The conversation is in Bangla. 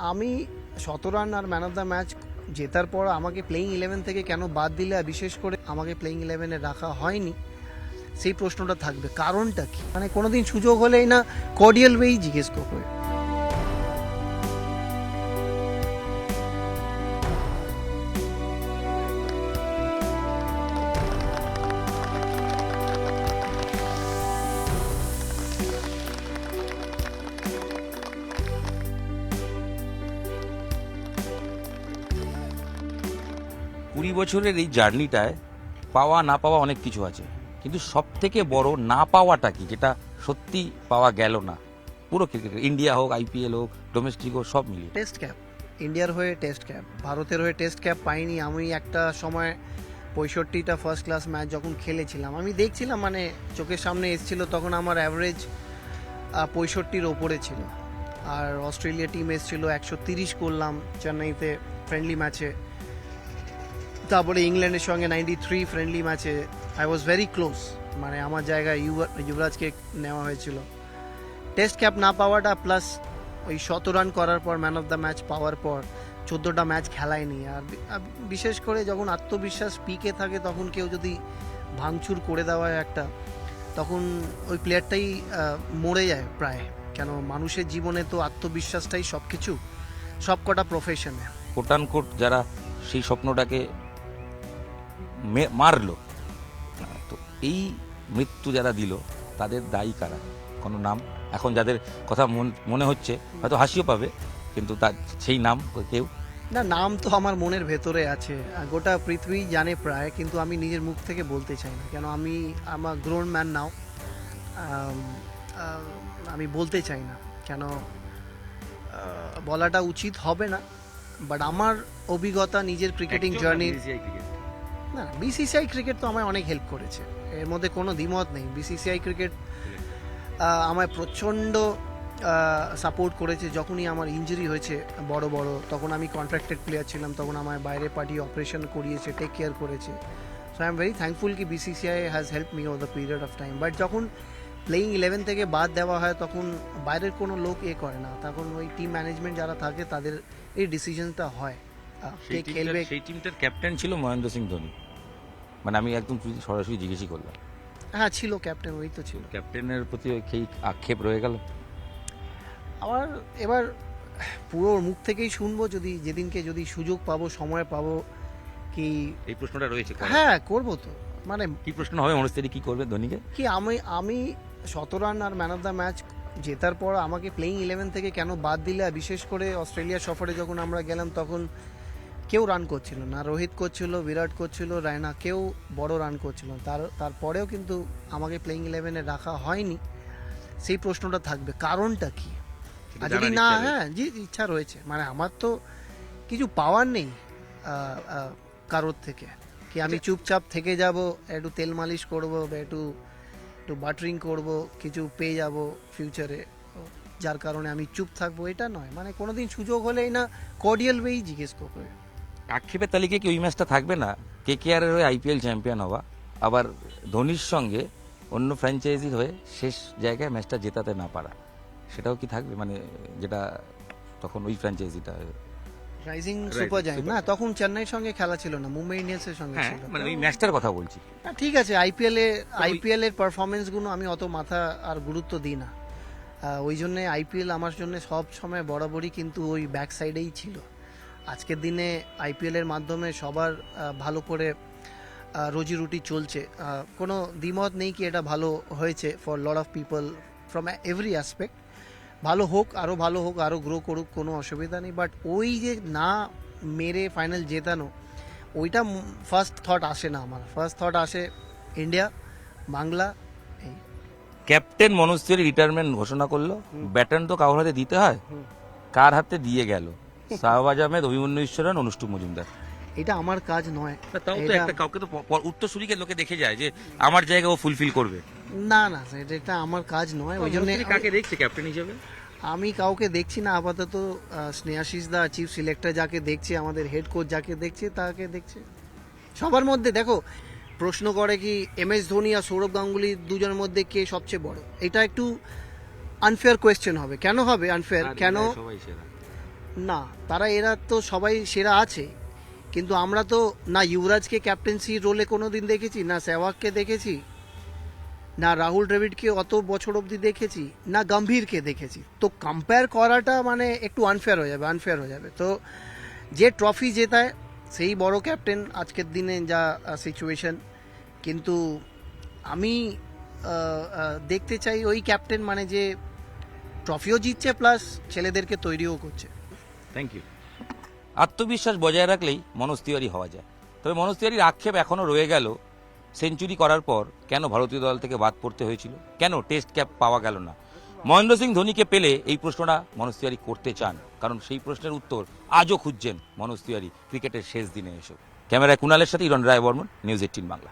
আমি ১৭ রান আর ম্যান অফ দ্য ম্যাচ জেতার পর আমাকে প্লেইং 11 থেকে কেন বাদ দিলে, আর বিশেষ করে আমাকে প্লেইং 11-এ রাখা হয়নি, সেই প্রশ্নটা থাকবে। কারণটা কি? মানে কোনোদিন সুযোগ হলেই না কর্ডিয়াল ওয়েই জিজ্ঞেস করবে। কুড়ি বছরের এই জার্নিটায় পাওয়া না পাওয়া অনেক কিছু আছে, কিন্তু সব থেকে বড় না পাওয়াটা কি, যেটা সত্যি পাওয়া গেল না পুরো ক্রিকেট, ইন্ডিয়া হোক, আইপিএল হোক, ডোমেস্টিক হোক, সব মিলিয়ে? টেস্ট ক্যাপ, ইন্ডিয়ার হয়ে টেস্ট ক্যাপ, ভারতের হয়ে টেস্ট ক্যাপ পাইনি। আমি একটা সময় 65টা ফার্স্ট ক্লাস ম্যাচ যখন খেলেছিলাম, আমি দেখছিলাম, মানে চোখের সামনে এসেছিল, তখন আমার অ্যাভারেজ 65-র ওপরে ছিল। আর অস্ট্রেলিয়া টিম এসেছিল, 130 করলাম চেন্নাইতে ফ্রেন্ডলি ম্যাচে। তারপরে ইংল্যান্ডের সঙ্গে 93 ফ্রেন্ডলি ম্যাচে। আই ওয়াজ ভেরি ক্লোজ, মানে আমার জায়গায় যুবরাজকে নেওয়া হয়েছিল। টেস্ট ক্যাপ না পাওয়াটা প্লাস ওই 100 রান করার পর ম্যান অফ দ্য ম্যাচ পাওয়ার পর 14টা ম্যাচ খেলায়নি। আর বিশেষ করে যখন আত্মবিশ্বাস পিকে থাকে, তখন কেউ যদি ভাঙচুর করে দেওয়া একটা, তখন ওই প্লেয়ারটাই মরে যায় প্রায়। কেন, মানুষের জীবনে তো আত্মবিশ্বাসটাই সব কিছু, সব কটা প্রফেশনে। কোটানকোট যারা সেই স্বপ্নটাকে মারলো, তো এই মৃত্যু যারা দিল, তাদের দায়ী কারা? কোনো নাম এখন যাদের কথা মনে হচ্ছে, হয়তো হাসিও পাবে, কিন্তু তার সেই নাম কেউ? না, নাম তো আমার মনের ভেতরে আছে, গোটা পৃথিবী জানে প্রায়, কিন্তু আমি নিজের মুখ থেকে বলতে চাই না। কেন, আমার গ্রোন ম্যান নাও, আমি বলতে চাই না। কেন, বলাটা উচিত হবে না। বাট আমার অভিজ্ঞতা নিজের ক্রিকেটিং জার্নি, না, বিসিসিআই ক্রিকেট তো আমায় অনেক হেল্প করেছে, এর মধ্যে কোনো দ্বিমত নেই। বিসিসিআই ক্রিকেট আমায় প্রচণ্ড সাপোর্ট করেছে। যখনই আমার ইঞ্জুরি হয়েছে বড় বড়, তখন আমি কন্ট্রাক্টেড প্লেয়ার ছিলাম, তখন আমায় বাইরে পাঠিয়ে অপারেশন করিয়েছে, টেক কেয়ার করেছে। So I am very thankful কি BCCI has help me over the period of time. But যখন প্লেইং 11 থেকে বাদ দেওয়া হয়, তখন বাইরের কোনো লোক করে না, তখন ওই টিম ম্যানেজমেন্ট যারা থাকে তাদের এই ডিসিশনটা হয় কে খেলবে। সেই টিমটার ক্যাপ্টেন ছিল মহেন্দ্র সিং ধোনি, মানে আমি একদম সরাসরি জিজ্ঞেসই করলাম। হ্যাঁ, ছিল ক্যাপ্টেন, ওই তো ছিল। ক্যাপ্টেনের প্রতি সেই আক্ষেপ রয়ে গেল। আবার এবার পুরো মুখ থেকেই শুনবো, যেদিনকে যদি সুযোগ পাবো, সময় পাবো, কি এই প্রশ্নটা রয়েছে। হ্যাঁ, করবো তো। মানে কি প্রশ্ন হবে, মনস্থির কি করবে ধোনিকে? কি, আমি 100 রান আর ম্যান অফ দ্য ম্যাচ জেতার পর আমাকে প্লেইং 11 থেকে কেন বাদ দিলে, আর বিশেষ করে অস্ট্রেলিয়া সফরে যখন আমরা গেলাম, তখন কেউ রান করছিল না। রোহিত করছিল, বিরাট করছিল, রায়না, কেউ বড় রান করছিল। তারপরেও কিন্তু আমাকে প্লেইং 11-এ রাখা হয়নি, সেই প্রশ্নটা থাকবে। কারণটা কি? আর যদি না, হ্যাঁ জি, ইচ্ছা রয়েছে, মানে আমার তো কিছু পাওয়ার নেই কারোর থেকে, কি আমি চুপচাপ থেকে যাব, একটু তেল মালিশ করব, বা একটু বাটারিং করব, কিছু পেয়ে যাব ফিউচারে, যার কারণে আমি চুপ থাকবো, এটা নয়। মানে কোনোদিন সুযোগ হলেই না কর্ডিয়াল ওয়েই জিজ্ঞেস করবে। আক্ষেপের তালিকায় কি ওই ম্যাচটা থাকবে না? কেকেআর এর হয়ে আইপিএল চ্যাম্পিয়ন হওয়া, আবার ধোনির সঙ্গে অন্য ফ্র্যাঞ্চাইজির হয়ে শেষ জায়গায় ম্যাচটা জেতাতে না পারা, সেটাও কি থাকবে? মানে যেটা তখন ওই ফ্র্যাঞ্চাইজিটা রাইজিং সুপার জায়ান্ট, না তখন চেন্নাইয়ের সঙ্গে খেলা ছিল না, মুম্বাই ইন্ডিয়ান্সের সঙ্গে ছিল। মানে ওই ম্যাচটার কথা বলছি। ঠিক আছে, আইপিএল এর পারফরমেন্সগুলো আমি অত মাথা আর গুরুত্ব দিই না। ওই জন্যে আইপিএল আমার জন্য সব সময় বরাবরই কিন্তু ওই ব্যাক সাইডেই ছিল। আজকের দিনে আইপিএল এর মাধ্যমে সবার ভালো করে রুজি রুটি চলছে, কোনো দ্বিমত নেই কি এটা ভালো হয়েছে for lot of people from every aspect. ভালো হোক, আরও ভালো হোক, আরও গ্রো করুক, কোনো অসুবিধা নেই। বাট ওই যে না মেরে ফাইনাল জেতানো, ওইটা ফার্স্ট থট আসে না আমার। ফার্স্ট থট আসে ইন্ডিয়া, বাংলা। এই ক্যাপ্টেন মনোজ তিওয়ারি রিটায়ারমেন্ট ঘোষণা করলো, ব্যাটন তো কারোর হাতে দিতে হয়, কার হাতে দিয়ে গেল? শাহবাজ আহমেদ, অভিমন্যু ঈশ্বরন, অনুষ্ঠুপ মজুমদার। এটা আমার কাজ নয়। তাও তো একটা কাউকে তো উত্তরসূরিকে লোকে দেখে যায় যে আমার জায়গা ও ফুলফিল করবে। না, এটা আমার কাজ নয়। ওই জন্য কাকে দেখছে ক্যাপ্টেন হিসেবে? আমি কাউকে দেখছি না আপাতত। স্নেহাশিস দা, চিফ সিলেক্টর যাকে দেখছে, আমাদের হেড কোচ যাকে দেখছে, তাকে দেখছে। সবার মধ্যে দেখো, প্রশ্ন করে কি MS ধোনি আর সৌরভ গাঙ্গুলি দুজনের মধ্যে কে সবচেয়ে বড়, এটা একটু আনফেয়ার কোয়েশ্চেন হবে। কেন হবে আনফেয়ার? কেন না, তারা এরা তো সবাই সেরা আছে, কিন্তু আমরা তো না যুবরাজকে ক্যাপ্টেন্সি রোলে কোনোদিন দেখেছি, না সেহওয়াগকে দেখেছি, না রাহুল দ্রাবিড়কে অত বছর অবধি দেখেছি, না গম্ভীরকে দেখেছি। তো কম্পেয়ার করাটা মানে একটু আনফেয়ার হয়ে যাবে। তো যে ট্রফি জেতায় সেই বড় ক্যাপ্টেন আজকের দিনে যা সিচুয়েশন। কিন্তু আমি দেখতে চাই ওই ক্যাপ্টেন মানে যে ট্রফিও জিতছে প্লাস ছেলেদেরকে তৈরিও করছে। Thank you. আত্মবিশ্বাস বজায় রাখলেই মনোজ তিওয়ারি হওয়া যায়। তবে মনোজ তিওয়ারির আক্ষেপ এখনও রয়ে গেল, সেঞ্চুরি করার পর কেন ভারতীয় দল থেকে বাদ পড়তে হয়েছিল, কেন টেস্ট ক্যাপ পাওয়া গেল না। মহেন্দ্র সিং ধোনিকে পেলে এই প্রশ্নটা মনোজ তিওয়ারি করতে চান, কারণ সেই প্রশ্নের উত্তর আজও খুঁজছেন মনোজ তিওয়ারি ক্রিকেটের শেষ দিনে এসে। ক্যামেরায় কুণালের সাথে ইরন রায় বর্মন, নিউজ 18 বাংলা।